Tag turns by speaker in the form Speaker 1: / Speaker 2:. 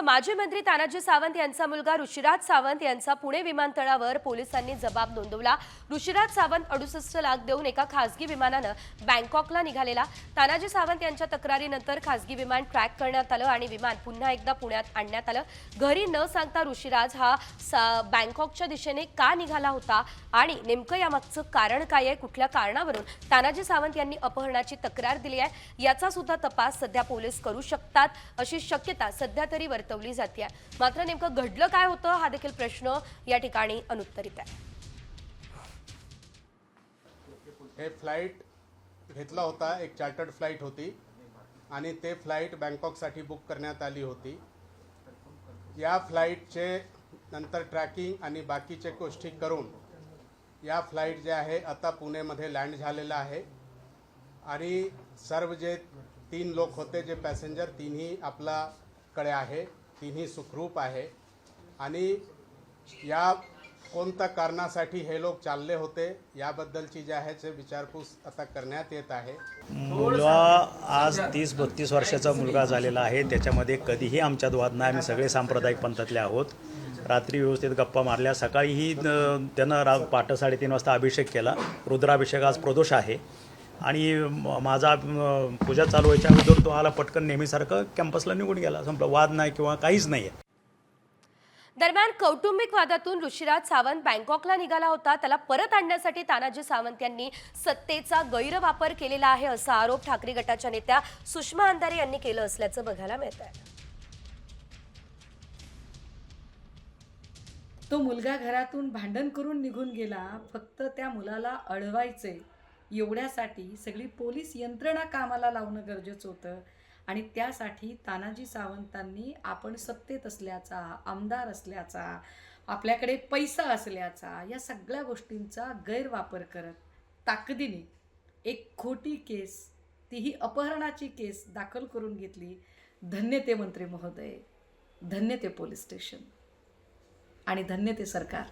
Speaker 1: माजी मंत्री तानाजी सावंत यांचा मुलगा ऋषिराज सावंत यांचा पुणे विमानतळावर पोलिसांनी जबाब नोंदवला। ऋषिराज सावंत 68 लाख देऊन एका खासगी विमानानं बँकॉकला निघालेला। तानाजी सावंत यांच्या तक्रारीनंतर खासगी विमान ट्रॅक करण्यात आलं आणि विमान पुन्हा एकदा पुण्यात आणण्यात आलं। घरी न सांगता ऋषिराज हा बँकॉकच्या दिशेने का निघाला होता आणि नेमकं यामागचं कारण काय आहे, कुठल्या कारणावरून तानाजी सावंत यांनी अपहरणाची तक्रार दिली आहे याचा सुद्धा तपास सध्या पोलीस करू शकतात अशी शक्यता सध्या तरी वर्तवली जाते। मात्र नेमकं घडलं काय होतं हा देखील प्रश्न या ठिकाणी अनुत्तरित आहे।
Speaker 2: हे फ्लाइट घेतला होता, एक चार्टर्ड फ्लाइट होती आणि ते फ्लाइट बँकॉकसाठी बुक करण्यात आली होती। या फ्लाइटचे नंतर ट्रॅकिंग आणि बाकीचे गोष्टी करून या फ्लाइट जे आहे आता पुणेमध्ये लँड झालेला आहे आणि सर्व जे 3 लोक होते जे पॅसेंजर तीनही आपल्याकडे आहे, तीनही सुखरूप आहे आणि या कोणत्या कारणासाठी हे लोक चालले होते याबद्दलची जे आहे ते विचारपूस आता करण्यात येत आहे।
Speaker 3: मुलगा आज 30-32 वर्षाचा मुलगा झालेला आहे। त्याच्यामध्ये कधीही आमच्यात वाद नाही। आम्ही सगळे सांप्रदायिक पंथातले आहोत। रात्री व्यवस्थित गप्पा मारल्या। सकाळीही त्यानं पहाटे 3:30 वाजता अभिषेक केला। रुद्राभिषेक आज प्रदोष आहे आणि माझा पूजा चालू व्हायच्या अगोदर तो आला पटकन नेहमीसारखं कॅम्पसला निघून गेला। संपला, वाद नाही किंवा काहीच नाही आहे।
Speaker 1: दरम्यान कौटुंबिक वादातून ऋषिराज सावंत बँकॉकला निघाला होता। त्याला परत आणण्यासाठी तानाजी सावंत यांनी सत्तेचा गैरवापर केलेला आहे असा आरोप ठाकरे गटाच्या नेत्या सुषमा अंधारे यांनी केलं असल्याचं बघायला मिळतंय।
Speaker 4: तो मुलगा घरातून भांडण करून निघून गेला, फक्त त्या मुलाला अडवायचे एवढ्यासाठी सगळी पोलीस यंत्रणा कामाला लावणं गरजेचं होतं आणि त्यासाठी तानाजी सावंतांनी आपण सत्तेत असल्याचा, आमदार असल्याचा, आपल्याकडे पैसा असल्याचा या सगळ्या गोष्टींचा गैरवापर करत ताकदीने एक खोटी केस, तीही अपहरणाची केस दाखल करून घेतली। धन्य ते मंत्री महोदय, धन्य ते पोलीस स्टेशन आणि धन्य ते सरकार।